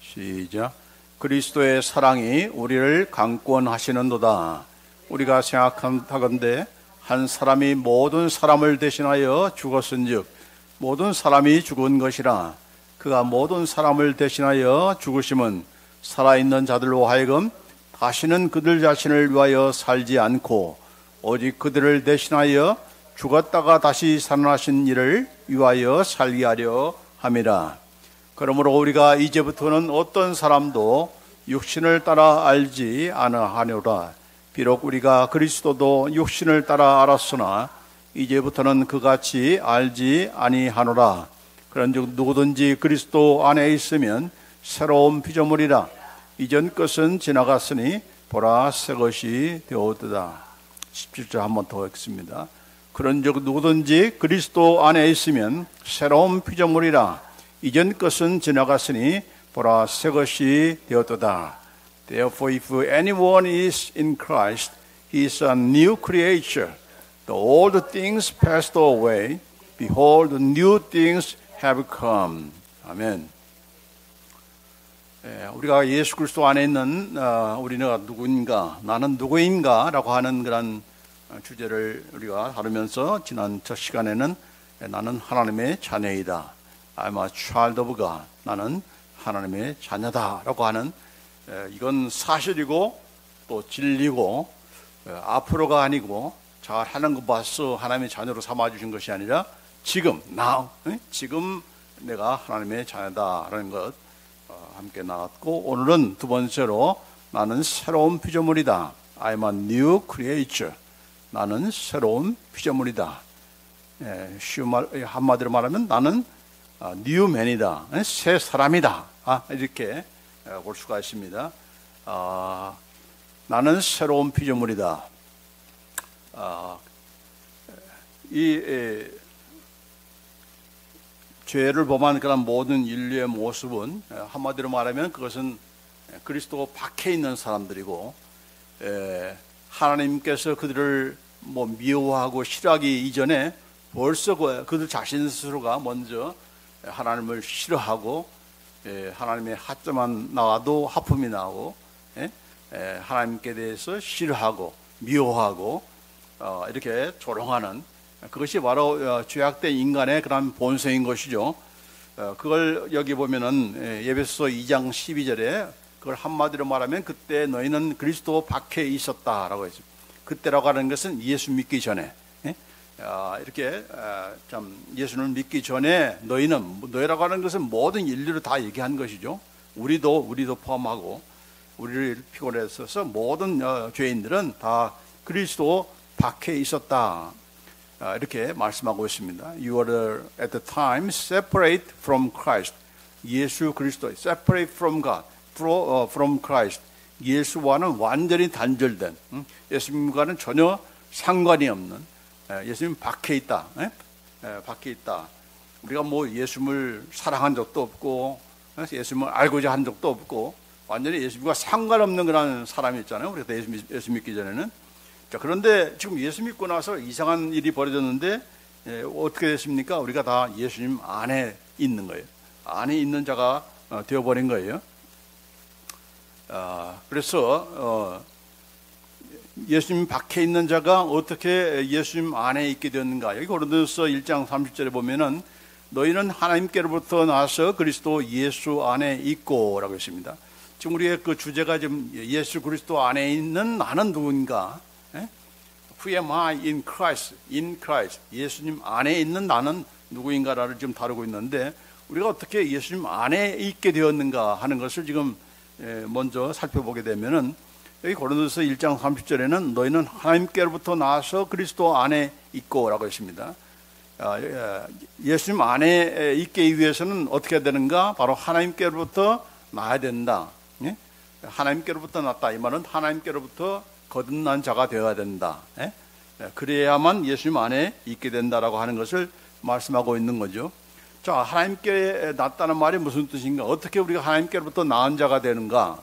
시작. 그리스도의 사랑이 우리를 강권하시는도다. 우리가 생각하건대 한 사람이 모든 사람을 대신하여 죽었은즉 모든 사람이 죽은 것이라. 그가 모든 사람을 대신하여 죽으심은 살아있는 자들로 하여금 다시는 그들 자신을 위하여 살지 않고 오직 그들을 대신하여 죽었다가 다시 살아나신 이를 위하여 살게 하려 함이라. 그러므로 우리가 이제부터는 어떤 사람도 육신을 따라 알지 아니하노라. 비록 우리가 그리스도도 육신을 따라 알았으나 이제부터는 그같이 알지 아니하노라. 그런즉 누구든지 그리스도 안에 있으면 새로운 피조물이라. 이전 것은 지나갔으니 보라 새 것이 되었도다. 17절 한 번 더 읽습니다. 그런즉 누구든지 그리스도 안에 있으면 새로운 피조물이라. 이전 것은 지나갔으니 보라 새 것이 되었도다. Therefore if anyone is in Christ, he is a new creature. The old things passed away. Behold, new things have come. 아멘. 우리가 예수 그리스도 안에 있는 우리가 누구인가, 나는 누구인가 라고 하는 그런 주제를 우리가 다루면서 지난 첫 시간에는 나는 하나님의 자녀이다. I'm a child of God. 나는 하나님의 자녀다 라고 하는, 이건 사실이고 또 진리고 앞으로가 아니고 잘하는 거 봐서 하나님의 자녀로 삼아주신 것이 아니라 지금 지금 내가 하나님의 자녀다라는 것 함께 나왔고, 오늘은 두 번째로 나는 새로운 피조물이다. I'm a new creature. 나는 새로운 피조물이다. 한마디로 말하면 나는 new man이다. 새 사람이다. 이렇게 볼 수가 있습니다. 나는 새로운 피조물이다. 죄를 범한 그런 모든 인류의 모습은 한마디로 말하면 그것은 그리스도 밖에 있는 사람들이고, 하나님께서 그들을 미워하고 싫어하기 이전에 벌써 그들 자신 스스로가 먼저 하나님을 싫어하고, 하나님의 하자만 나와도 하품이 나오고, 하나님께 대해서 싫어하고 미워하고 이렇게 조롱하는, 그것이 바로 죄악된 인간의 그런 본성인 것이죠. 그걸 여기 보면은 에베소서 2장 12절에 그걸 한마디로 말하면 그때 너희는 그리스도 밖에 있었다라고 했습니다. 그때라고 하는 것은 예수 믿기 전에, 이렇게 참 예수를 믿기 전에 너희라고 하는 것은 모든 인류를 다 얘기한 것이죠. 우리도 포함하고 우리를 피곤했어서 모든 죄인들은 다 그리스도 밖에 있었다. 이렇게 말씀하고 있습니다. You were at the time separate from Christ. 예수 그리스도, separate from God, from Christ. 예수와는 완전히 단절된, 예수님과는 전혀 상관이 없는, 예수님 밖에 있다. 밖에 있다. 우리가 예수님을 사랑한 적도 없고, 예수님을 알고자 한 적도 없고, 완전히 예수님과 상관없는 그런 사람이 있잖아요. 우리가 예수 믿기 전에는. 자, 그런데 지금 예수 믿고 나서 이상한 일이 벌어졌는데, 어떻게 됐습니까? 우리가 다 예수님 안에 있는 거예요. 안에 있는 자가 되어버린 거예요. 그래서 예수님 밖에 있는 자가 어떻게 예수님 안에 있게 되었는가? 여기 고린도서 1장 30절에 보면은 너희는 하나님께로부터 나서 그리스도 예수 안에 있고 라고 했습니다. 지금 우리의 그 주제가 지금 예수 그리스도 안에 있는 나는 누군가? Who am I in Christ? In Christ. 예수님 안에 있는 나는 누구인가를 지금 다루고 있는데, 우리가 어떻게 예수님 안에 있게 되었는가 하는 것을 지금 먼저 살펴보게 되면은, 여기 고린도서 1장 30절에는 너희는 하나님께로부터 나와서 그리스도 안에 있고 라고 했습니다. 예수님 안에 있기 위해서는 어떻게 해야 되는가? 바로 하나님께로부터 나야 된다. 하나님께로부터 났다. 이 말은 하나님께로부터 거듭난 자가 되어야 된다. 그래야만 예수님 안에 있게 된다라고 하는 것을 말씀하고 있는 거죠. 자, 하나님께 났다는 말이 무슨 뜻인가? 어떻게 우리가 하나님께로부터 나은 자가 되는가?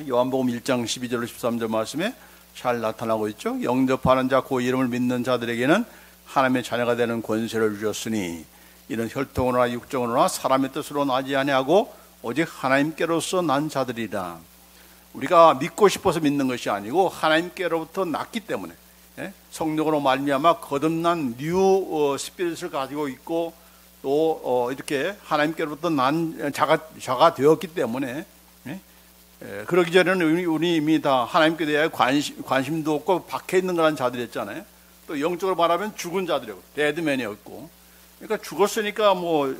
요한복음 1장 12절 13절 말씀에 잘 나타나고 있죠. 영접하는 자, 그 이름을 믿는 자들에게는 하나님의 자녀가 되는 권세를 주셨으니 이는 혈통으로나 육정으로나 사람의 뜻으로 나지 아니하고 오직 하나님께로서 난 자들이라. 우리가 믿고 싶어서 믿는 것이 아니고 하나님께로부터 났기 때문에, 성령으로 말미암아 거듭난 뉴 스피릿을 가지고 있고 또 이렇게 하나님께로부터 난 자가 되었기 때문에, 그러기 전에는 우리 이미 다 하나님께 대해 관심도 없고 박혀 있는 거라는 자들이었잖아요. 또 영적으로 말하면 죽은 자들이었고 데드맨이었고, 그러니까 죽었으니까 뭐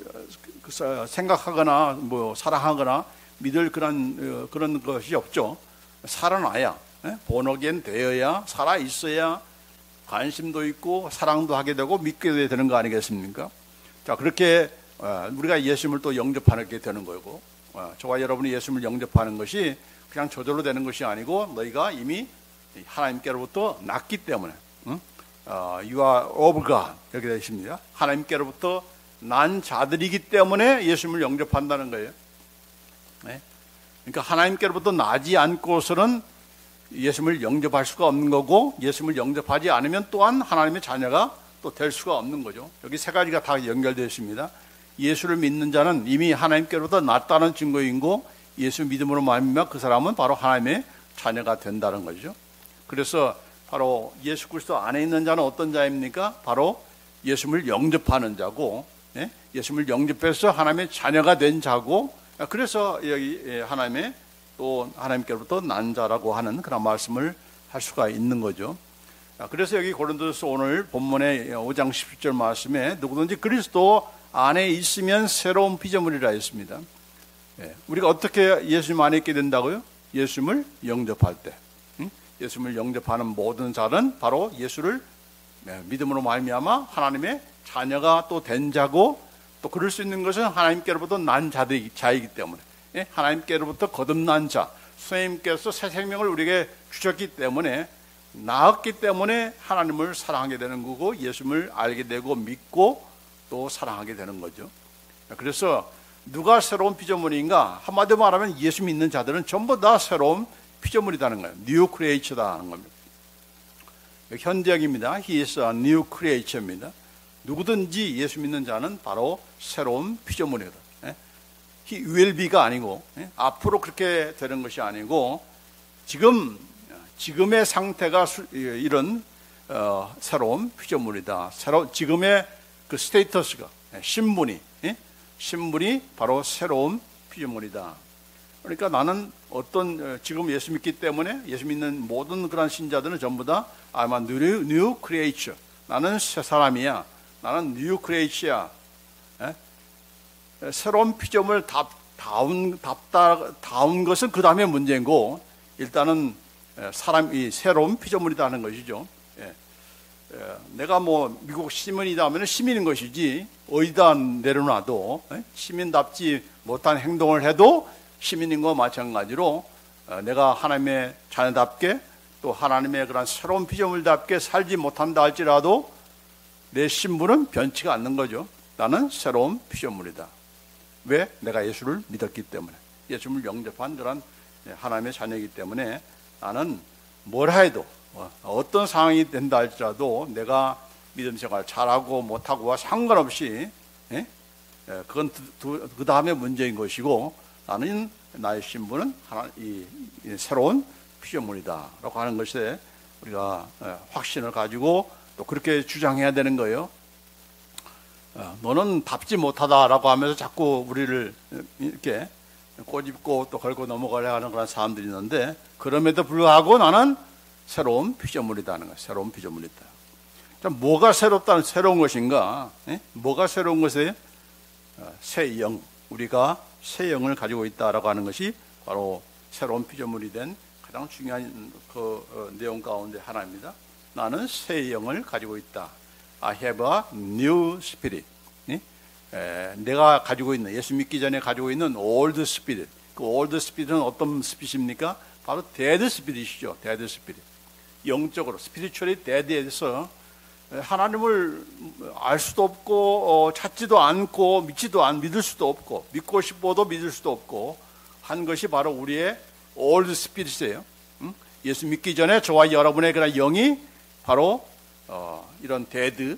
생각하거나 뭐 사랑하거나 믿을 그런 것이 없죠. 살아나야, 본어겐 되어야, 살아 있어야 관심도 있고 사랑도 하게 되고 믿게 되는 거 아니겠습니까? 자, 그렇게 우리가 예수님을 또 영접하게 되는 거고, 저와 여러분이 예수님을 영접하는 것이 그냥 저절로 되는 것이 아니고 너희가 이미 하나님께로부터 났기 때문에, You are of God 이렇게 되어 있습니다. 하나님께로부터 난 자들이기 때문에 예수님을 영접한다는 거예요. 그러니까 하나님께로부터 나지 않고서는 예수님을 영접할 수가 없는 거고, 예수님을 영접하지 않으면 또한 하나님의 자녀가 또 될 수가 없는 거죠. 여기 세 가지가 다 연결되어 있습니다. 예수를 믿는 자는 이미 하나님께로부터 났다는 증거이고, 예수 믿음으로 말미암아 그 사람은 바로 하나님의 자녀가 된다는 거죠. 그래서 바로 예수 그리스도 안에 있는 자는 어떤 자입니까? 바로 예수님을 영접하는 자고, 예수님을 영접해서 하나님의 자녀가 된 자고, 그래서 여기 하나님의 또 하나님께로부터 난 자라고 하는 그런 말씀을 할 수가 있는 거죠. 그래서 여기 고린도서 오늘 본문의 5장 17절 말씀에 누구든지 그리스도 안에 있으면 새로운 피조물이라 했습니다. 우리가 어떻게 예수님 안에 있게 된다고요? 예수님을 영접할 때. 예수님을 영접하는 모든 자는 바로 예수를 믿음으로 말미암아 하나님의 자녀가 또 된 자고, 또 그럴 수 있는 것은 하나님께로부터 난 자이기 때문에, 하나님께로부터 거듭난 자, 선생님께서 새 생명을 우리에게 주셨기 때문에, 나았기 때문에 하나님을 사랑하게 되는 거고, 예수님을 알게 되고 믿고 또 사랑하게 되는 거죠. 그래서 누가 새로운 피조물인가? 한마디로 말하면 예수 믿는 자들은 전부 다 새로운 피조물이라는 거예요. 뉴 크리에이처다는 겁니다. 현대형입니다. He is a new creature입니다. 누구든지 예수 믿는 자는 바로 새로운 피조물이다. He will be가 아니고, 앞으로 그렇게 되는 것이 아니고, 지금의 상태가 이런 새로운 피조물이다. 지금의 그 스테이터스가, 신분이 바로 새로운 피조물이다. 그러니까 나는 지금 예수 믿기 때문에 예수 믿는 모든 그런 신자들은 전부 다 I'm a new creature. 나는 새 사람이야. 나는 new creature야. 새로운 피조물 다운 것은 그 다음에 문제고, 일단은 사람이 새로운 피조물이다 하는 것이죠. 내가 뭐 미국 시민이다 하면 시민인 것이지, 어디다 내려놔도 시민답지 못한 행동을 해도 시민인 것과 마찬가지로, 내가 하나님의 자녀답게 또 하나님의 그런 새로운 피조물답게 살지 못한다 할지라도 내 신분은 변치가 않는 거죠. 나는 새로운 피조물이다. 왜? 내가 예수를 믿었기 때문에, 예수를 영접한 그런 하나님의 자녀이기 때문에, 나는 뭘 해도 어떤 상황이 된다 할지라도 내가 믿음 생활 잘하고 못하고와 상관없이, 그건 그 다음에 문제인 것이고, 나는 나의 신분은 이 새로운 피조물이다 라고 하는 것에 우리가 확신을 가지고 또 그렇게 주장해야 되는 거예요. 너는 답지 못하다라고 하면서 자꾸 우리를 이렇게 꼬집고 또 걸고 넘어가려 하는 그런 사람들이 있는데, 그럼에도 불구하고 나는 새로운 피조물이다는 거예요. 새로운 피조물이다. 자, 뭐가 새로운 것인가? 뭐가 새로운 것이에요? 새 영, 우리가 새 영을 가지고 있다라고 하는 것이 바로 새로운 피조물이 된 가장 중요한 내용 가운데 하나입니다. 나는 새 영을 가지고 있다. I have a new spirit. 내가 가지고 있는, 예수 믿기 전에 가지고 있는 old spirit. 그 old spirit은 어떤 스피릿입니까? 바로 dead spirit이죠. dead spirit. 영적으로 spiritually dead에서 하나님을 알 수도 없고 찾지도 않고 믿을 수도 없고, 믿고 싶어도 믿을 수도 없고 한 것이 바로 우리의 old spirit이에요. 예수 믿기 전에 저와 여러분의 그런 영이 바로 이런 데드,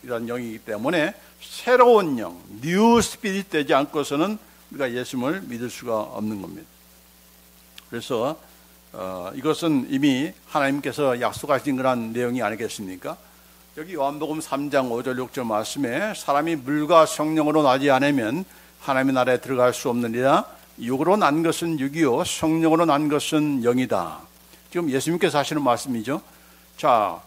이런 영이기 때문에 새로운 영, 뉴 스피릿 되지 않고서는 우리가 예수님을 믿을 수가 없는 겁니다. 그래서 이것은 이미 하나님께서 약속하신 그런 내용이 아니겠습니까? 여기 요한복음 3장 5절 6절 말씀에 사람이 물과 성령으로 나지 않으면 하나님의 나라에 들어갈 수 없느니라. 육으로 난 것은 육이요 성령으로 난 것은 영이다. 지금 예수님께서 하시는 말씀이죠. 자,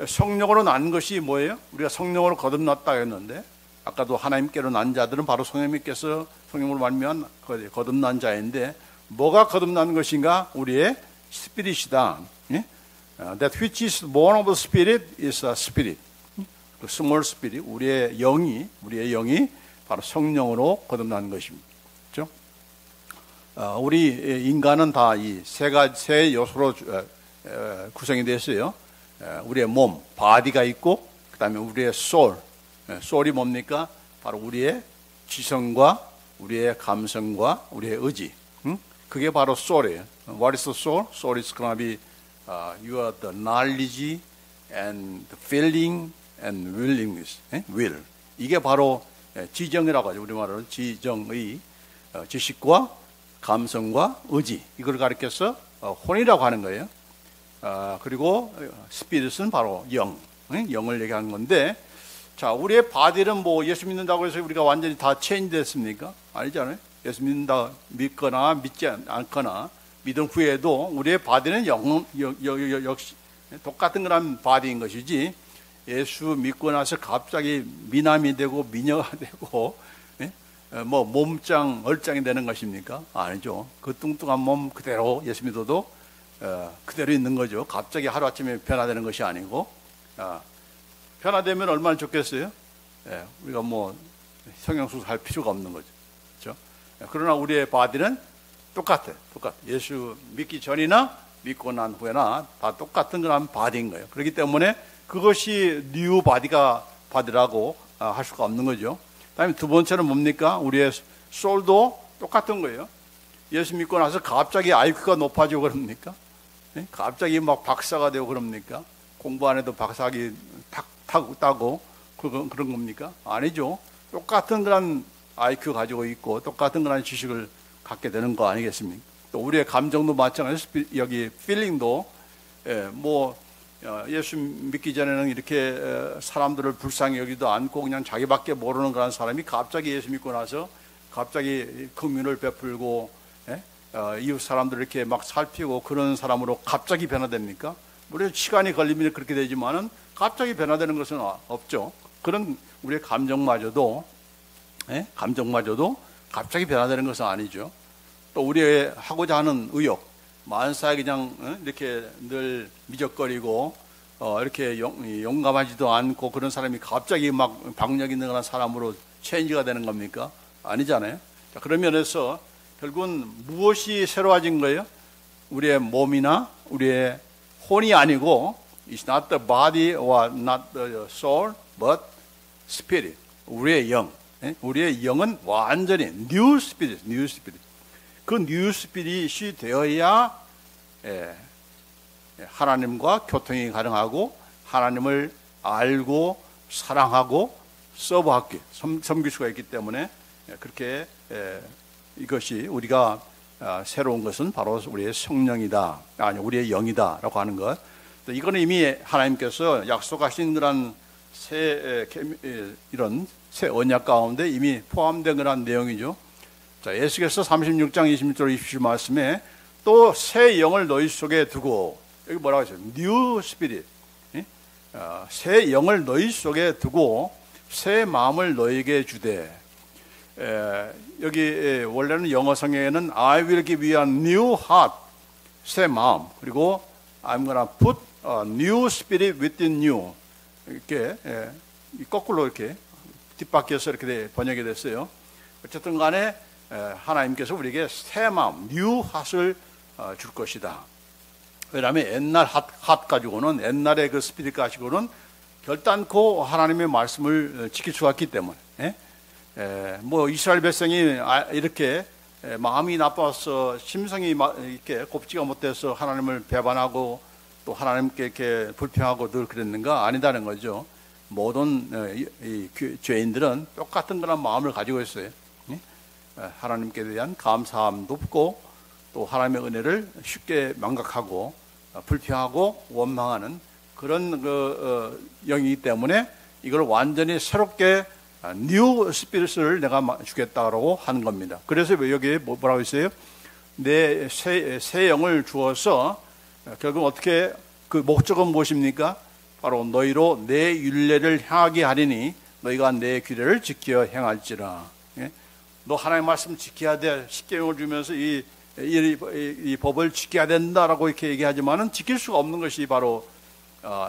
성령으로 난 것이 뭐예요? 우리가 성령으로 거듭났다 했는데 아까도 하나님께로 난 자들은 바로 성령님께서 성령으로 말미암아 거듭난 자인데 뭐가 거듭난 것인가? 우리의 스피릿이다. That which is born of the Spirit is a spirit. 그 small spirit, 우리의 영이 바로 성령으로 거듭난 것입니다. 그렇죠? 우리 인간은 다 이 세 요소로 구성이 되어 있어요. 우리의 몸, 바디가 있고, 그 다음에 우리의 soul이 뭡니까? 바로 우리의 지성과 우리의 감성과 우리의 의지. 그게 바로 soul이에요. What is the soul? Soul is going to be your the knowledge and the feeling and willingness. will. 이게 바로 지정이라고 하죠. 우리말로 지정의 지식과 감성과 의지. 이걸 가리켜서 혼이라고 하는 거예요. 그리고 스피릿은 바로 영을 얘기하는 건데, 자, 우리의 바디는 뭐 예수 믿는다고 해서 우리가 완전히 다 체인지 됐습니까? 아니잖아요. 예수 믿거나 믿지 않거나 믿은 후에도 우리의 바디는 역시 똑같은 그런 바디인 것이지, 예수 믿고 나서 갑자기 미남이 되고 미녀가 되고 뭐 몸짱 얼짱이 되는 것입니까? 아니죠. 그 뚱뚱한 몸 그대로 예수 믿어도 그대로 있는 거죠. 갑자기 하루아침에 변화되는 것이 아니고, 변화되면 얼마나 좋겠어요? 우리가 뭐 성형수술 할 필요가 없는 거죠. 그렇죠? 그러나 우리의 바디는 똑같아. 예수 믿기 전이나 믿고 난 후에나 다 똑같은 그런 바디인 거예요. 그렇기 때문에 그것이 뉴 바디라고 할 수가 없는 거죠. 그다음에 두 번째는 뭡니까? 우리의 소울도 똑같은 거예요. 예수 믿고 나서 갑자기 IQ가 높아지고 그럽니까? 갑자기 막 박사가 되고 그럽니까? 공부 안 해도 박사학위 따고 그런 겁니까? 아니죠. 똑같은 그런 IQ 가지고 있고 똑같은 그런 지식을 갖게 되는 거 아니겠습니까? 또 우리의 감정도 마찬가지로 여기 필링도 예수 믿기 전에는 이렇게 사람들을 불쌍히 여기도 않고 그냥 자기밖에 모르는 그런 사람이 갑자기 예수 믿고 나서 갑자기 긍휼을 베풀고 이웃 사람들 이렇게 막 살피고 그런 사람으로 갑자기 변화됩니까? 물론 시간이 걸리면 그렇게 되지만은 갑자기 변화되는 것은 없죠. 그런 우리의 감정마저도 갑자기 변화되는 것은 아니죠. 또 우리의 하고자 하는 의욕, 만사에 그냥 이렇게 늘 미적거리고 이렇게 용감하지도 않고 그런 사람이 갑자기 막 박력 있는 그런 사람으로 체인지가 되는 겁니까? 아니잖아요. 자, 그런 면에서 결국은 무엇이 새로워진 거예요? 우리의 몸이나 우리의 혼이 아니고 It's not the body or not the soul, but spirit. 우리의 영. 우리의 영은 완전히 new spirit. 그 new spirit이 되어야 하나님과 교통이 가능하고 하나님을 알고 사랑하고 서브하기, 섬길 수가 있기 때문에 그렇게 이것이 우리가 새로운 것은 바로 우리의 성령이다, 우리의 영이다라고 하는 것. 이거는 이미 하나님께서 약속하신 그런 이런 새 언약 가운데 이미 포함된 그런 내용이죠. 자, 예수께서 36장 26절 27절 말씀에 또 새 영을 너희 속에 두고, 여기 뭐라고 했어요? New Spirit. 새 영을 너희 속에 두고 새 마음을 너희에게 주되. 여기 원래는 영어 성경에는 I will give you a new heart, 새 마음, 그리고 I'm gonna put a new spirit within you. 이렇게 거꾸로 이렇게 뒷바퀴에서 이렇게 번역이 됐어요. 어쨌든 간에 하나님께서 우리에게 새 마음, new heart을 줄 것이다. 왜냐하면 옛날 핫 가지고는, 옛날의 그 스피릿 가지고는 결단코 하나님의 말씀을 지킬 수가 없기 때문에, 이스라엘 백성이 이렇게 마음이 나빠서 심성이 이렇게 곱지가 못해서 하나님을 배반하고 또 하나님께 이렇게 불평하고 늘 그랬는가? 아니다는 거죠. 모든 죄인들은 똑같은 그런 마음을 가지고 있어요. 하나님께 대한 감사함 높고 또 하나님의 은혜를 쉽게 망각하고 불평하고 원망하는 그런 영이기 때문에 이걸 완전히 새롭게 뉴 스피릿을 내가 주겠다라고 하는 겁니다. 그래서 여기에 뭐라고 있어요? 내 새 영을 주어서 결국 어떻게 그 목적은 무엇입니까? 바로 너희로 내 율례를 향하게 하리니 너희가 내 규례를 지켜 행할지라. 너 하나님의 말씀 지켜야 돼. 십계명을 주면서 이 법을 지켜야 된다라고 이렇게 얘기하지만은 지킬 수가 없는 것이 바로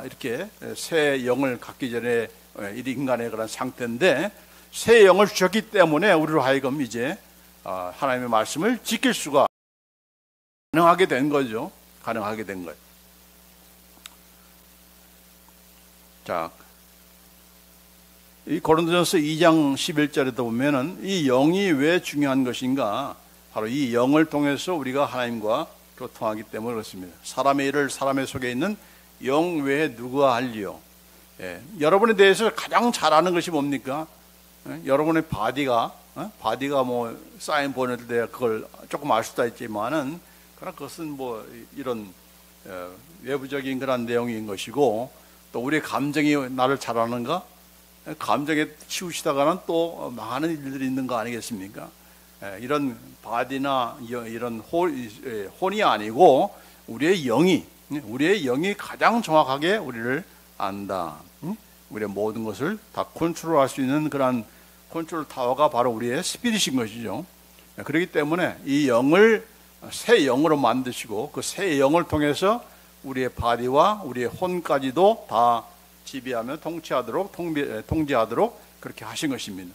이렇게 새 영을 갖기 전에 이 인간의 그런 상태인데 새 영을 주셨기 때문에 우리로 하여금 이제 하나님의 말씀을 지킬 수가 가능하게 된 거죠. 가능하게 된 거예요. 자, 이 고린도전서 2장 11절에도 보면은 이 영이 왜 중요한 것인가? 바로 이 영을 통해서 우리가 하나님과 교통하기 때문에 그렇습니다. 사람의 일을 사람의 속에 있는 영 외에 누가 할리요? 여러분에 대해서 가장 잘 아는 것이 뭡니까? 여러분의 바디가 뭐 사인 보낼 때 그걸 조금 알 수도 있지만은 그러나 그것은 뭐 이런 외부적인 그런 내용인 것이고 또 우리의 감정이 나를 잘 아는가? 감정에 치우치다가는 또 많은 일들이 있는 거 아니겠습니까? 이런 바디나 이런 혼이 아니고 우리의 영이 가장 정확하게 우리를 안다. 우리의 모든 것을 다 컨트롤할 수 있는 그런 컨트롤 타워가 바로 우리의 스피릿인 것이죠. 그렇기 때문에 이 영을 새 영으로 만드시고 그 새 영을 통해서 우리의 바디와 우리의 혼까지도 다 지배하며 통제하도록 그렇게 하신 것입니다.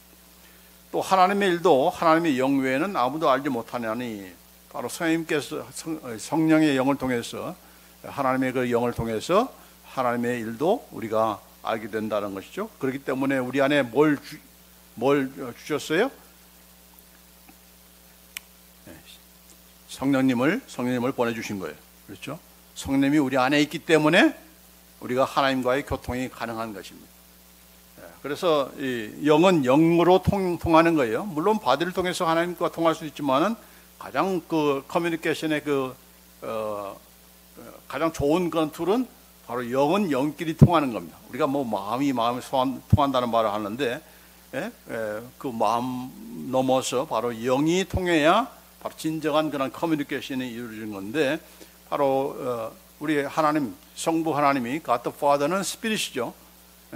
또 하나님의 일도 하나님의 영 외에는 아무도 알지 못하냐니 바로 성령의 영을 통해서 하나님의 그 영을 통해서 하나님의 일도 우리가 알게 된다는 것이죠. 그렇기 때문에 우리 안에 뭘 주셨어요? 성령님을 보내주신 거예요. 그렇죠? 성령님이 우리 안에 있기 때문에 우리가 하나님과의 교통이 가능한 것입니다. 그래서 이 영은 영으로 통하는 거예요. 물론 바디를 통해서 하나님과 통할 수 있지만은 가장 그 커뮤니케이션의 가장 좋은 그런 툴은 바로 영은 영끼리 통하는 겁니다. 우리가 뭐 마음이 통한다는 말을 하는데 그 마음 넘어서 바로 영이 통해야 바로 진정한 그런 커뮤니케이션이 이루어지는 건데 바로 우리 하나님 성부 하나님이 God the Father는 스피릿이죠.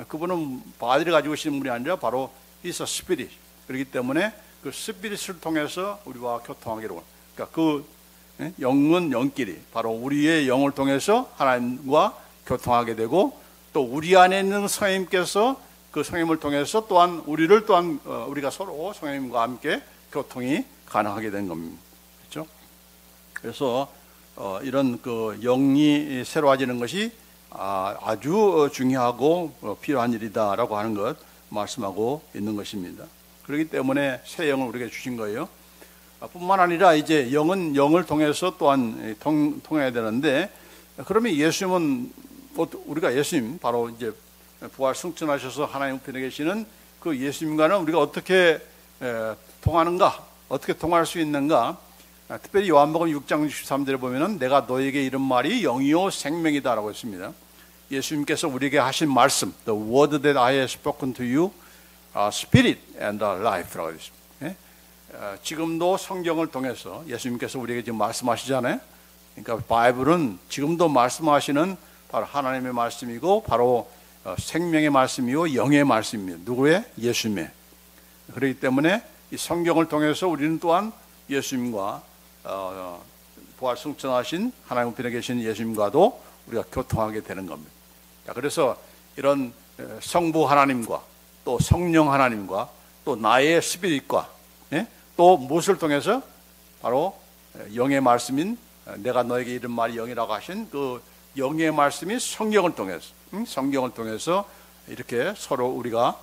그분은 바디를 가지고 계시는 분이 아니라 바로 He's a Spirit. 그렇기 때문에 그 스피릿을 통해서 우리와 교통하기로. 그러니까 그 영은 영끼리 바로 우리의 영을 통해서 하나님과 교통하게 되고 또 우리 안에 있는 성령님께서 그 성령님을 통해서 또한 우리를 또한 우리가 서로 성령님과 함께 교통이 가능하게 된 겁니다. 그렇죠? 그래서 이런 그 영이 새로워지는 것이 아주 중요하고 필요한 일이다라고 하는 것 말씀하고 있는 것입니다. 그렇기 때문에 새 영을 우리에게 주신 거예요. 뿐만 아니라 이제 영은 영을 통해서 또한 통해야 되는데 그러면 예수님은 우리가 예수님 바로 이제 부활 승천하셔서 하나님 우편에 계시는 그 예수님과는 우리가 어떻게 통하는가? 어떻게 통할 수 있는가? 특별히 요한복음 6장 63절에 보면은 내가 너에게 이른 말이 영이요 생명이다라고 했습니다. 예수님께서 우리에게 하신 말씀, the word that I have spoken to you, spirit and life라고 했습니다. 지금도 성경을 통해서 예수님께서 우리에게 지금 말씀하시잖아요. 그러니까 바이블은 지금도 말씀하시는 바로 하나님의 말씀이고 바로 생명의 말씀이요 영의 말씀입니다. 누구의? 예수님의. 그렇기 때문에 이 성경을 통해서 우리는 또한 예수님과 부활 승천하신 하나님 우편에 계신 예수님과도 우리가 교통하게 되는 겁니다. 자, 그래서 이런 성부 하나님과 또 성령 하나님과 또 나의 스피릿과 또 무엇을 통해서 바로 영의 말씀인 내가 너에게 이른 말이 영이라고 하신 그 영의 말씀이 성경을 통해서 이렇게 서로 우리가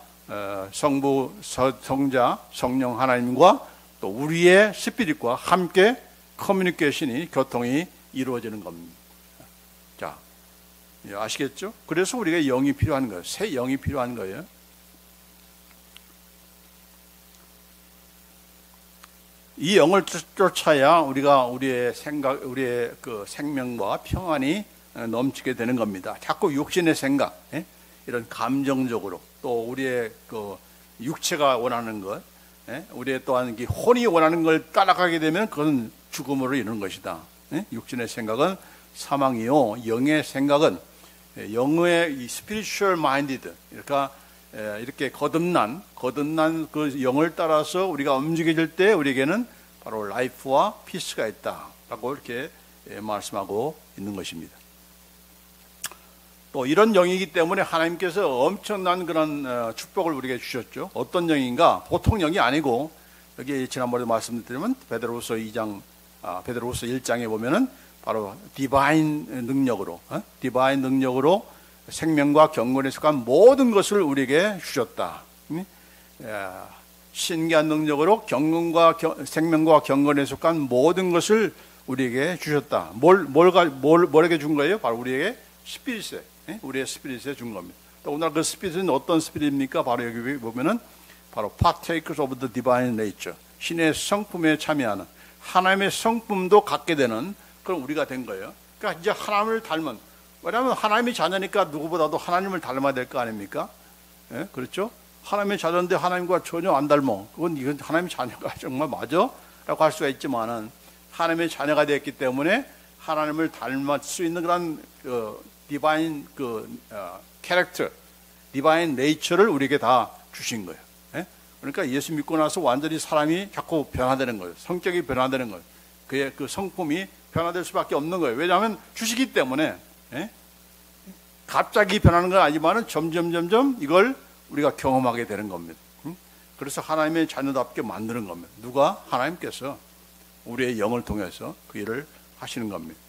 성부, 성자, 성령 하나님과 또 우리의 스피릿과 함께 커뮤니케이션이 교통이 이루어지는 겁니다. 자, 아시겠죠? 그래서 우리가 영이 필요한 거예요. 새 영이 필요한 거예요. 이 영을 쫓아야 우리가 우리의 생각, 우리의 그 생명과 평안이 넘치게 되는 겁니다. 자꾸 육신의 생각, 이런 감정적으로 또 우리의 그 육체가 원하는 것, 우리의 또한 혼이 원하는 걸 따라가게 되면 그건 죽음으로 이르는 것이다. 육신의 생각은 사망이요, 영의 생각은 영의 이 spiritual minded, 그러니까 이렇게 거듭난 그 영을 따라서 우리가 움직여질 때 우리에게는 바로 라이프와 피스가 있다라고 이렇게 말씀하고 있는 것입니다. 또 이런 영이기 때문에 하나님께서 엄청난 그런 축복을 우리에게 주셨죠. 어떤 영인가? 보통 영이 아니고, 여기 지난번에 말씀드리면 베드로후서 1장에 보면은 바로 디바인 능력으로 생명과 경건에 속한 모든 것을 우리에게 주셨다. 신기한 능력으로 생명과 경건에 속한 모든 것을 우리에게 주셨다. 뭐에게 준 거예요? 바로 우리에게 스피릿에, 우리의 스피릿에 준 겁니다. 또 오늘 그 스피릿은 어떤 스피릿입니까? 바로 여기 보면은 바로 partakers of the divine nature, 신의 성품에 참여하는, 하나님의 성품도 갖게 되는 그런 우리가 된 거예요. 그러니까 이제 하나님을 닮은, 왜냐하면 하나님의 자녀니까 누구보다도 하나님을 닮아야 될 거 아닙니까? 그렇죠? 하나님의 자녀인데 하나님과 전혀 안 닮아. 이건 하나님의 자녀가 정말 맞아? 라고 할 수가 있지만은, 하나님의 자녀가 되었기 때문에 하나님을 닮을 수 있는 그런 디바인 캐릭터, 디바인 네이처를 우리에게 다 주신 거예요. 그러니까 예수 믿고 나서 완전히 사람이 자꾸 변화되는 거예요. 성격이 변화되는 거예요. 그의 그 성품이 변화될 수밖에 없는 거예요. 왜냐하면 주시기 때문에. 갑자기 변하는 건 아니지만은 점점 이걸 우리가 경험하게 되는 겁니다. 그래서 하나님의 자녀답게 만드는 겁니다. 누가? 하나님께서 우리의 영을 통해서 그 일을 하시는 겁니다.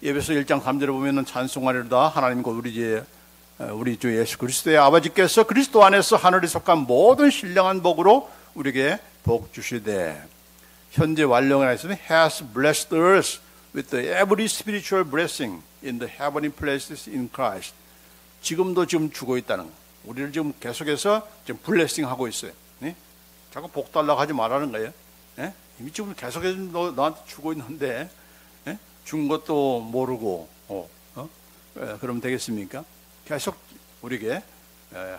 에베소 1장 3절에 보면은 찬송하리로다 하나님 곧 우리 주 예수 그리스도의 아버지께서 그리스도 안에서 하늘에 속한 모든 신령한 복으로 우리에게 복 주시되, 현재 완령을 했으면 has blessed us with every spiritual blessing in the heavenly places in Christ. 지금 주고 있다는 거. 우리를 지금 계속해서 지금 블레싱 하고 있어요. 자꾸 복 달라고 하지 말라는 거예요. 이미 지금 계속해서 너한테 주고 있는데 준 것도 모르고 그러면 되겠습니까? 계속 우리에게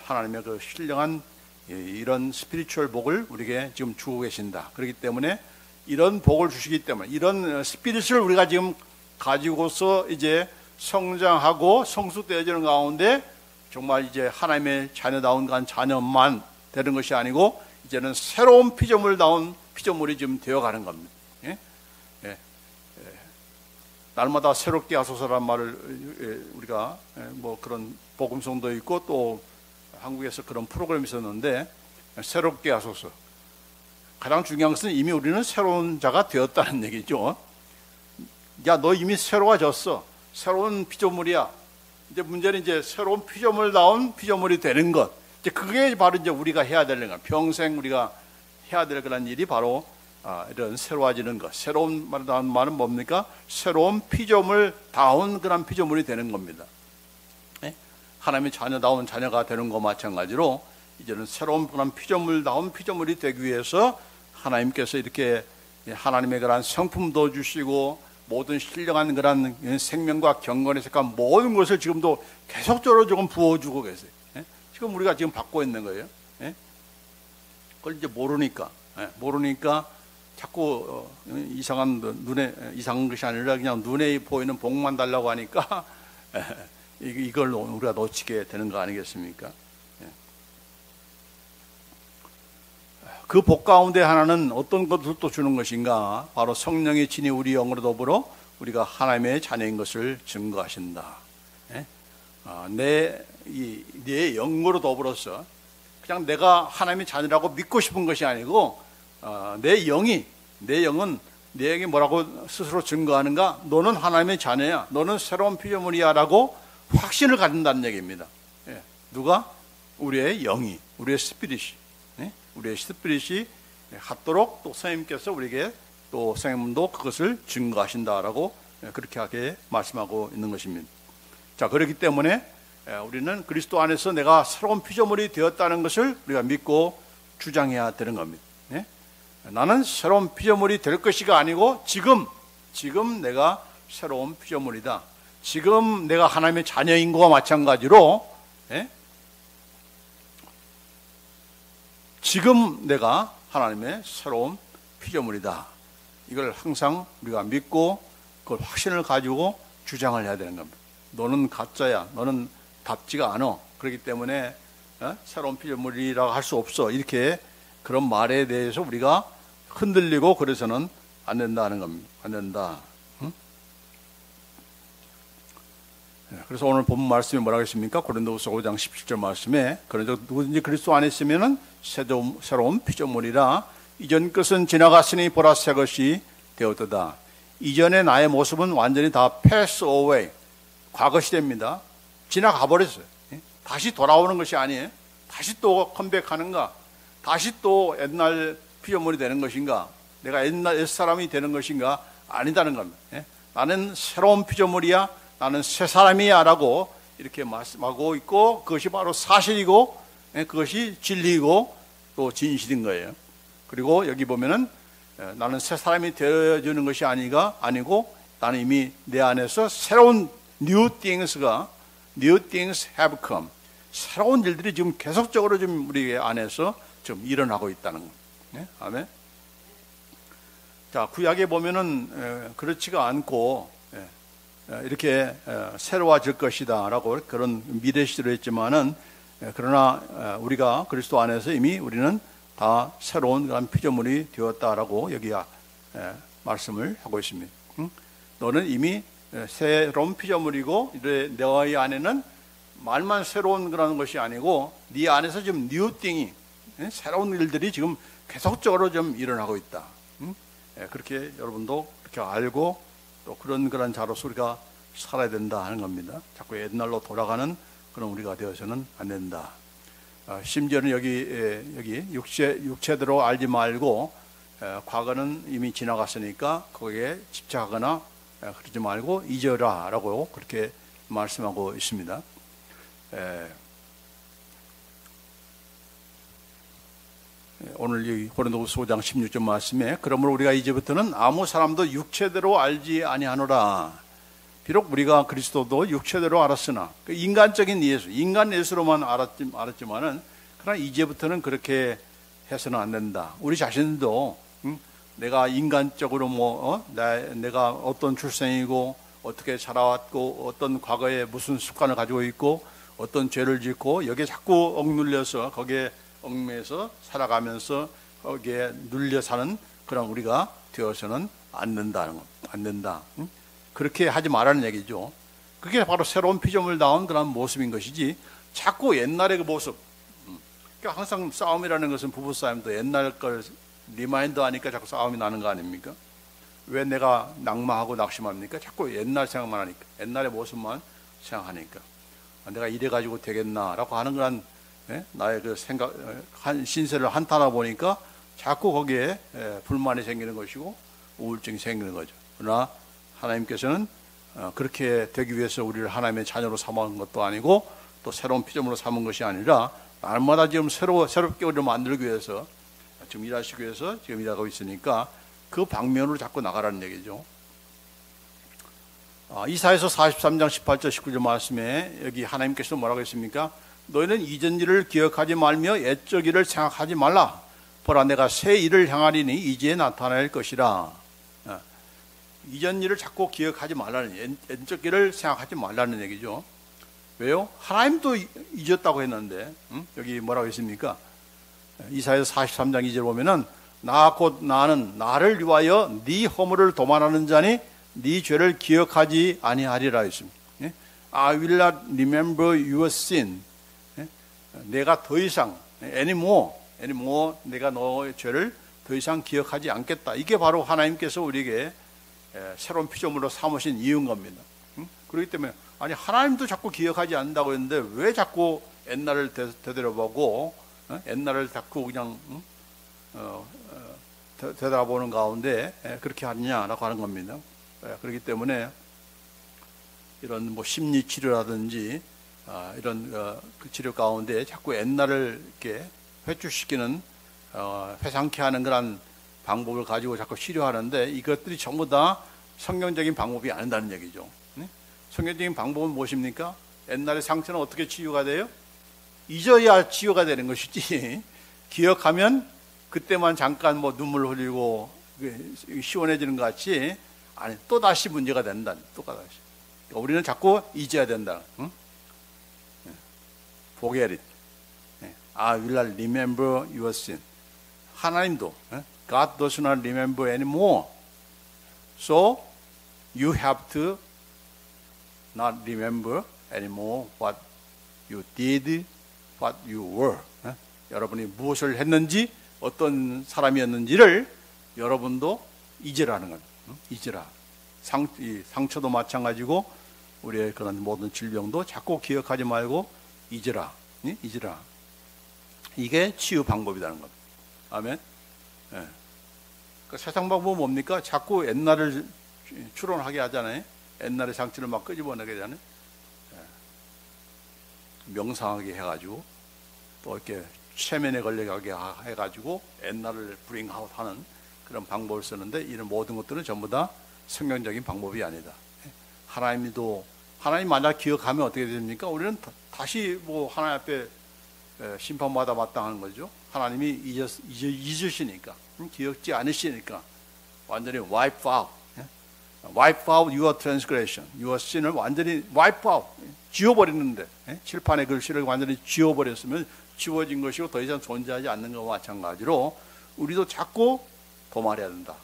하나님의 그 신령한 이런 스피리추얼 복을 우리에게 지금 주고 계신다. 그렇기 때문에 이런 복을 주시기 때문에 이런 스피릿을 우리가 지금 가지고서 이제 성장하고 성숙되어지는 가운데 정말 이제 하나님의 자녀다운 자녀만 되는 것이 아니고 이제는 새로운 피조물이 지금 되어가는 겁니다. 날마다 새롭게 하소서란 말을 우리가 뭐 그런 복음성도 있고 또 한국에서 그런 프로그램이 있었는데, 새롭게 하소서. 가장 중요한 것은 이미 우리는 새로운 자가 되었다는 얘기죠. 야, 너 이미 새로워졌어. 새로운 피조물이야. 이제 문제는 이제 새로운 피조물다운 피조물이 되는 것. 이제 그게 바로 이제 우리가 해야 되는 것. 평생 우리가 해야 될 그런 일이 바로 이런 새로워지는 것. 새로운 말은 뭡니까? 새로운 피조물다운 그런 피조물이 되는 겁니다. 하나님의 자녀다운 자녀가 되는 것과 마찬가지로 이제는 새로운 그런 피조물다운 피조물이 되기 위해서 하나님께서 이렇게 하나님의 그런 성품도 주시고 모든 신령한 그런 생명과 경건에 속한 모든 것을 지금도 계속적으로 조금 부어주고 계세요. 지금 우리가 지금 받고 있는 거예요. 그걸 이제 모르니까 자꾸 이상한 것이 아니라 그냥 눈에 보이는 복만 달라고 하니까 이걸 우리가 놓치게 되는 거 아니겠습니까? 그 복 가운데 하나는 어떤 것을 또 주는 것인가? 바로 성령의 진이 우리 영으로 더불어 우리가 하나님의 자녀인 것을 증거하신다. 내 영으로 더불어서 그냥 내가 하나님의 자녀라고 믿고 싶은 것이 아니고 내 영은 내게 뭐라고 스스로 증거하는가? 너는 하나님의 자녀야. 너는 새로운 피조물이야 라고 확신을 갖는다는 얘기입니다. 누가? 우리의 영이, 우리의 스피릿이 갖도록 또 선생님께서 우리에게 또 선생님도 그것을 증거하신다라고 그렇게 하게 말씀하고 있는 것입니다. 자, 그렇기 때문에 우리는 그리스도 안에서 내가 새로운 피조물이 되었다는 것을 우리가 믿고 주장해야 되는 겁니다. 나는 새로운 피조물이 될 것이가 아니고 지금 내가 새로운 피조물이다. 지금 내가 하나님의 자녀인 것과 마찬가지로 지금 내가 하나님의 새로운 피조물이다. 이걸 항상 우리가 믿고 그걸 확신을 가지고 주장을 해야 되는 겁니다. 너는 가짜야. 너는 답지가 않아. 그렇기 때문에 새로운 피조물이라고 할 수 없어. 이렇게 그런 말에 대해서 우리가 흔들리고 그래서는 안 된다는 겁니다. 안 된다. 그래서 오늘 본 말씀이 뭐라고 했습니까? 고린도후서 5장 17절 말씀에 그래서 누구든지 그리스도 안에 있으면은 새로운 피조물이라 이전 것은 지나갔으니 보라 새 것이 되었도다. 이전의 나의 모습은 완전히 다 pass away, 과거 시대입니다. 지나가 버렸어요. 다시 돌아오는 것이 아니에요. 다시 또 컴백하는가? 다시 또 옛날 피조물이 되는 것인가? 내가 옛 사람이 되는 것인가? 아니다는 겁니다. 나는 새로운 피조물이야. 나는 새 사람이야 라고 이렇게 말씀하고 있고 그것이 바로 사실이고 그것이 진리이고 또 진실인 거예요. 그리고 여기 보면은 나는 새 사람이 되어주는 것이 아니고 나는 이미 내 안에서 새로운 new things have come. 새로운 일들이 지금 계속적으로 지금 우리 안에서 좀 일어나고 있다는 겁니다. 아멘. 자, 구약에 보면은 그렇지가 않고 이렇게 새로워질 것이다 라고 그런 미래 시대로 했지만은 그러나 우리가 그리스도 안에서 이미 우리는 다 새로운 그런 피조물이 되었다라고 여기 말씀을 하고 있습니다. 너는 이미 새로운 피조물이고 너희 안에는 말만 새로운 그런 것이 아니고 네 안에서 지금 new thing이 새로운 일들이 지금 계속적으로 좀 일어나고 있다. 그렇게 여러분도 그렇게 알고 또 그런 자로서 우리가 살아야 된다 하는 겁니다. 자꾸 옛날로 돌아가는 그런 우리가 되어서는 안 된다. 심지어는 여기 육체대로 알지 말고 과거는 이미 지나갔으니까 거기에 집착하거나 그러지 말고 잊어라라고 그렇게 말씀하고 있습니다. 오늘 이 고린도후서 5장 16절 말씀에 그러므로 우리가 이제부터는 아무 사람도 육체대로 알지 아니하노라. 비록 우리가 그리스도도 육체대로 알았으나 그 인간적인 예수, 인간 예수로만 알았지만은 그러나 이제부터는 그렇게 해서는 안 된다. 우리 자신도 내가 인간적으로 내가 어떤 출생이고 어떻게 자라왔고 어떤 과거에 무슨 습관을 가지고 있고 어떤 죄를 짓고 여기에 자꾸 억눌려서 거기에 얽매여서 살아가면서 거기에 눌려 사는 그런 우리가 되어서는 안 된다는 것. 안 된다. 그렇게 하지 말라는 얘기죠. 그게 바로 새로운 피조물다운 그런 모습인 것이지 자꾸 옛날의 그 모습. 그러니까 항상 싸움이라는 것은 부부싸움도 옛날 걸 리마인드 하니까 자꾸 싸움이 나는 거 아닙니까? 왜 내가 낙마하고 낙심합니까? 자꾸 옛날 생각만 하니까 옛날의 모습만 생각하니까 내가 이래가지고 되겠나라고 하는 그런 나의 그 생각, 신세를 한탄하다 보니까 자꾸 거기에 불만이 생기는 것이고 우울증이 생기는 거죠. 그러나 하나님께서는 그렇게 되기 위해서 우리를 하나님의 자녀로 삼은 것도 아니고 또 새로운 피조물로 삼은 것이 아니라 날마다 지금 새롭게 우리를 만들기 위해서 지금 일하시기 위해서 지금 일하고 있으니까 그 방면으로 자꾸 나가라는 얘기죠. 이사야서 43장 18절 19절 말씀에 여기 하나님께서 뭐라고 했습니까? 너희는 이전 일을 기억하지 말며 옛적 일을 생각하지 말라. 보라 내가 새 일을 향하리니 이제 나타날 것이라. 이전 일을 자꾸 기억하지 말라는 옛적 일을 생각하지 말라는 얘기죠. 왜요? 하나님도 잊었다고 했는데 여기 뭐라고 했습니까? 이사야서 43장 2절 보면은 나 곧 나는 나를 위하여 네 허물을 도말하는 자니 네 죄를 기억하지 아니하리라 했습니다. I will not remember your sin. 내가 더 이상 anymore 내가 너의 죄를 더 이상 기억하지 않겠다. 이게 바로 하나님께서 우리에게 새로운 피조물로 삼으신 이유인 겁니다. 그렇기 때문에 아니 하나님도 자꾸 기억하지 않는다고 했는데 왜 자꾸 옛날을 되돌아보고 옛날을 자꾸 그냥 되돌아보는 가운데 그렇게 하느냐라고 하는 겁니다. 그렇기 때문에 이런 심리 치료라든지 이런 그 치료 가운데 자꾸 옛날을 이렇게 회추시키는 회상케 하는 그런 방법을 가지고 자꾸 치료하는데 이것들이 전부 다 성경적인 방법이 아니다는 얘기죠. 성경적인 방법은 무엇입니까? 옛날의 상처는 어떻게 치유가 돼요? 잊어야 치유가 되는 것이지 기억하면 그때만 잠깐 뭐 눈물 흘리고 시원해지는 것 같이 아니 또 다시 문제가 된다. 또 다시. 그러니까 우리는 자꾸 잊어야 된다. 응? Forget it. I will not remember your sin. 하나님도 God does not remember anymore. So you have to not remember anymore what you did, what you were. 여러분이 무엇을 했는지 어떤 사람이었는지를 여러분도 잊으라는 거예요. 잊으라. 상처도 마찬가지고 우리의 그런 모든 질병도 자꾸 기억하지 말고 잊으라. 잊으라. 이게 치유 방법이라는 겁니다. 아멘. 예. 그 세상 방법은 뭡니까? 자꾸 옛날을 추론하게 하잖아요. 옛날의 상처를 막 끄집어내게 하잖아요. 예. 명상하게 해가지고 또 이렇게 최면에 걸려가게 해가지고 옛날을 브링아웃 하는 그런 방법을 쓰는데 이런 모든 것들은 전부 다 성경적인 방법이 아니다. 하나님 만약 기억하면 어떻게 됩니까? 우리는 다시 뭐 하나님 앞에 심판받아 마땅한 거죠. 하나님이 잊으시니까 기억지 않으시니까 완전히 wipe out your transgression, your sin을 완전히 wipe out 지워버리는데 칠판의 글씨를 완전히 지워버렸으면 지워진 것이고 더 이상 존재하지 않는 것과 마찬가지로 우리도 자꾸 도말해야 된다.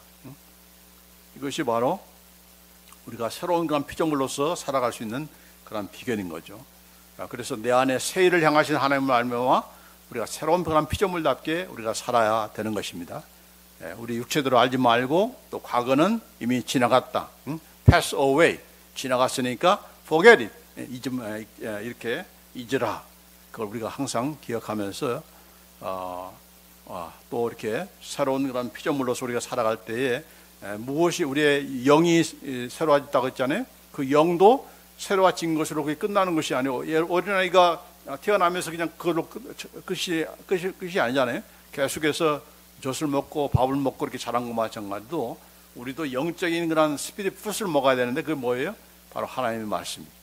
이것이 바로 우리가 새로운 그런 피조물로서 살아갈 수 있는 그런 비결인 거죠. 그래서 내 안에 새 일을 향하신 하나님을 알며와 우리가 새로운 그런 피조물답게 우리가 살아야 되는 것입니다. 우리 육체대로 알지 말고 또 과거는 이미 지나갔다. pass away. 지나갔으니까 forget it. 이렇게 잊으라. 그걸 우리가 항상 기억하면서 또 이렇게 새로운 그런 피조물로서 우리가 살아갈 때에 무엇이 우리의 영이 새로워졌다고 했잖아요. 그 영도 새로워진 것으로 그게 끝나는 것이 아니고 어린아이가 태어나면서 그냥 그걸로 끝이 아니잖아요. 계속해서 젖을 먹고 밥을 먹고 이렇게 자란 것 마찬가지로 우리도 영적인 그런 스피릿 푸드를 먹어야 되는데 그게 뭐예요? 바로 하나님의 말씀입니다.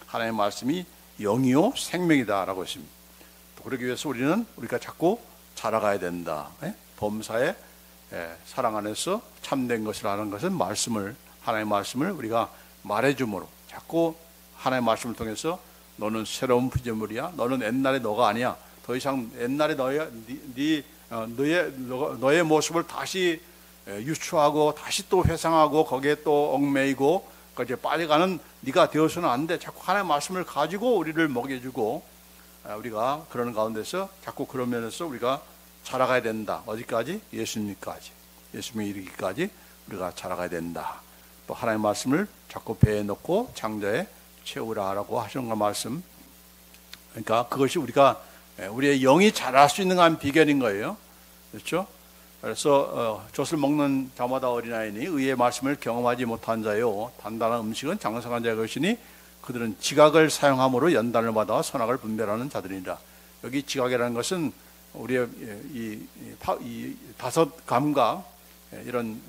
하나님의 말씀이 영이요 생명이다라고 했습니다. 또 그러기 위해서 우리가 자꾸 자라가야 된다. 범사에 사랑 안에서 참된 것을 하는 것은 하나님의 말씀을 우리가 말해줌으로 자꾸 하나님의 말씀을 통해서 너는 새로운 피조물이야. 너는 옛날의 너가 아니야. 더 이상 옛날의 너의 모습을 다시 유추하고 다시 또 회상하고 거기에 또 얽매이고 이제 빠져가는 네가 되어서는 안 돼. 자꾸 하나님의 말씀을 가지고 우리를 먹여주고 우리가 그러는 가운데서 자꾸 그런 면에서 우리가 자라가야 된다. 어디까지? 예수님까지. 예수님에 이르기까지 우리가 자라가야 된다. 또 하나님의 말씀을 자꾸 배에 넣고 창자에 채우라라고 하시는 그 말씀. 그러니까 그것이 우리의 영이 자랄 수 있는 한 비결인 거예요. 그렇죠? 그래서 젖을 먹는 자마다 어린아이니 의의 말씀을 경험하지 못한 자요 단단한 음식은 장성한 자의 것이니 그들은 지각을 사용함으로 연단을 받아 선악을 분별하는 자들이라. 여기 지각이라는 것은 우리의 이 다섯 감각 이런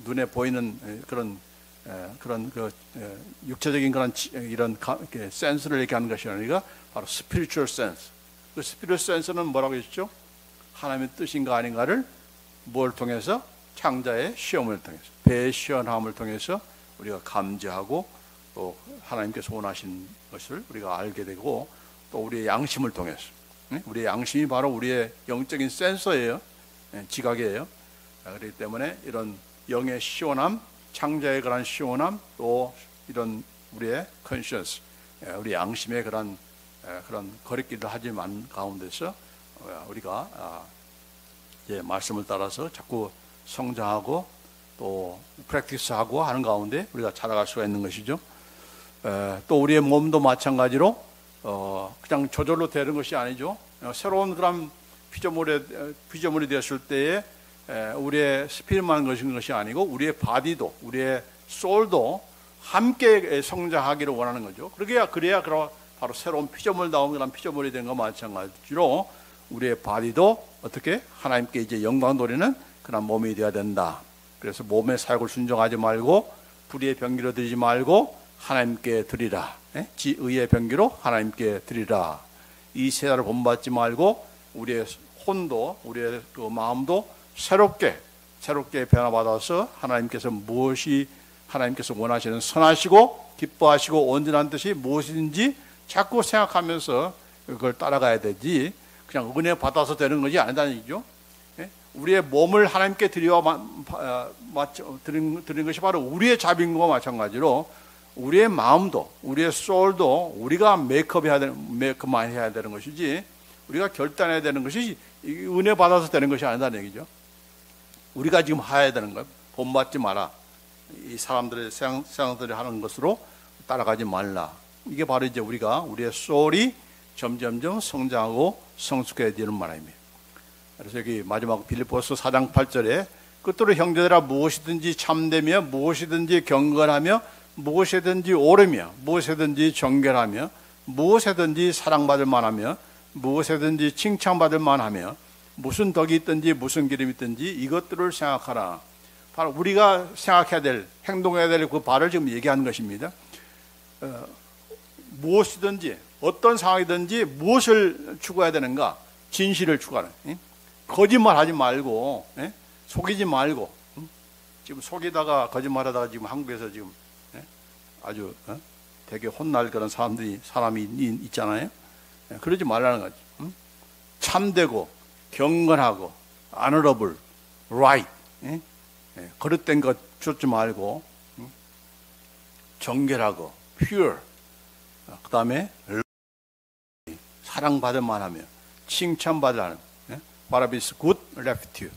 눈에 보이는 그런 그 육체적인 그런 이런 센스를 얘기하는 것이 아니라 바로 spiritual sense. 그 spiritual sense는 뭐라고 했죠? 하나님의 뜻인가 아닌가를 뭘 통해서? 창자의 시험을 통해서, 배의 시원함을 통해서 우리가 감지하고 또 하나님께서 원하신 것을 우리가 알게 되고 또 우리의 양심을 통해서, 우리의 양심이 바로 우리의 영적인 센서예요. 지각이에요. 그렇기 때문에 이런 영의 시원함, 창자의 그런 시원함, 또 이런 우리의 conscience, 우리 양심의 그런 거리끼리를 하지만 가운데서 우리가 이제 말씀을 따라서 자꾸 성장하고 또 프랙티스하고 하는 가운데 우리가 자라갈 수가 있는 것이죠. 또 우리의 몸도 마찬가지로 그냥 저절로 되는 것이 아니죠. 새로운 그런 피조물이 되었을 때에 우리의 스피릿만 것이 아니고 우리의 바디도 우리의 소울도 함께 성장하기를 원하는 거죠. 그래야 바로 새로운 피조물다운 그런 피조물이 된 것과 마찬가지로 우리의 바디도 어떻게 하나님께 이제 영광 돌리는 그런 몸이 되어야 된다. 그래서 몸의 사역을 순종하지 말고 불의의 병기로 드리지 말고 하나님께 드리라. 지의의 병기로 하나님께 드리라. 이 세상을 본받지 말고 우리의 혼도 우리의 그 마음도 새롭게 변화받아서 하나님께서 무엇이 하나님께서 원하시는 선하시고 기뻐하시고 온전한 뜻이 무엇인지 자꾸 생각하면서 그걸 따라가야 되지, 그냥 은혜 받아서 되는 것이 아니다는 얘기죠. 우리의 몸을 하나님께 드리는 것이 바로 우리의 자비인과 마찬가지로 우리의 마음도 우리의 소울도 우리가 메이크업만 해야 되는 것이지, 우리가 결단해야 되는 것이 은혜 받아서 되는 것이 아니다는 얘기죠. 우리가 지금 해야 되는 거예요. 본받지 마라. 이 사람들의 세상들이 하는 것으로 따라가지 말라. 이게 바로 이제 우리의 소울이 점점점 성장하고 성숙해지는 말입니다. 그래서 여기 마지막 빌립보서 4장 8절에 끝으로 형제들아 무엇이든지 참되며 무엇이든지 경건하며 무엇이든지 옳으며 무엇이든지 정결하며 무엇이든지 사랑받을 만하며 무엇이든지 칭찬받을 만하며 무슨 덕이 있든지 무슨 기름이 있든지 이것들을 생각하라. 바로 우리가 생각해야 될, 행동해야 될 그 바를 지금 얘기하는 것입니다. 무엇이든지 어떤 상황이든지 무엇을 추구해야 되는가? 진실을 추구하는. 거짓말하지 말고, 속이지 말고. 지금 속이다가 거짓말하다가 지금 한국에서 지금 아주 되게 혼날 그런 사람이 있잖아요. 그러지 말라는 거지. 참되고 경건하고 honorable, right, 거릇된 것 쫓지 말고 정결하고 pure, 그 다음에 사랑받을 만하며 칭찬받을 하는 what is good repute,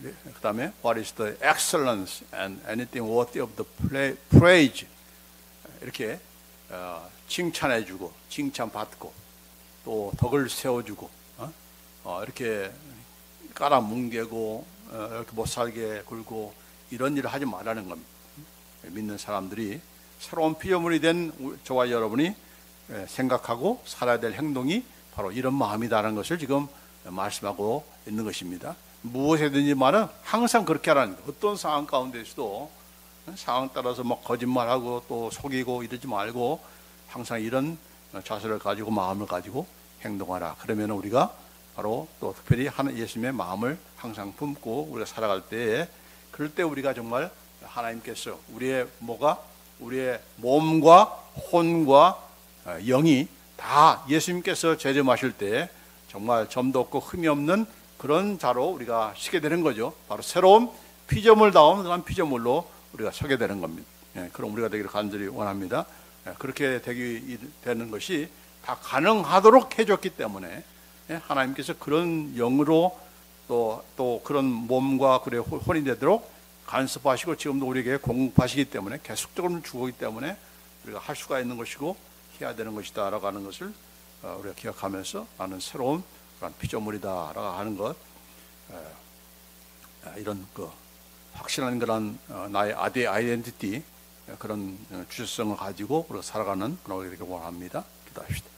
그 다음에 what is the excellence and anything worthy of the praise, 이렇게 칭찬해주고 칭찬받고 또 덕을 세워주고 이렇게 깔아뭉개고 이렇게 못살게 굴고 이런 일을 하지 말라는 겁니다. 믿는 사람들이 새로운 피조물이 된 저와 여러분이 생각하고 살아야 될 행동이 바로 이런 마음이다라는 것을 지금 말씀하고 있는 것입니다. 무엇이든지 말은 항상 그렇게 하라는 거예요. 어떤 상황 가운데서도 상황 따라서 막 거짓말하고 또 속이고 이러지 말고 항상 이런 자세를 가지고 마음을 가지고 행동하라. 그러면 우리가 바로 또 특별히 예수님의 마음을 항상 품고 우리가 살아갈 때에, 그럴 때 우리가 정말 하나님께서 우리의 몸과 혼과 영이 다 예수님께서 재림하실 때 정말 점도 없고 흠이 없는 그런 자로 우리가 서게 되는 거죠. 바로 새로운 피조물다운 그런 피조물로 우리가 서게 되는 겁니다. 그럼 우리가 되기를 간절히 원합니다. 그렇게 되는 것이 다 가능하도록 해줬기 때문에 하나님께서 그런 영으로 또 그런 몸과 그의 혼이 되도록 간섭하시고 지금도 우리에게 공급하시기 때문에 계속적으로 주기 때문에 우리가 할 수가 있는 것이고 해야 되는 것이다 라고 하는 것을 우리가 기억하면서 나는 새로운 그런 피조물이다 라고 하는 것, 이런 그 확실한 그런 나의 아이덴티티, 그런 주체성을 가지고 우리가 살아가는 그런 우리에게 원합니다. 기도합시다.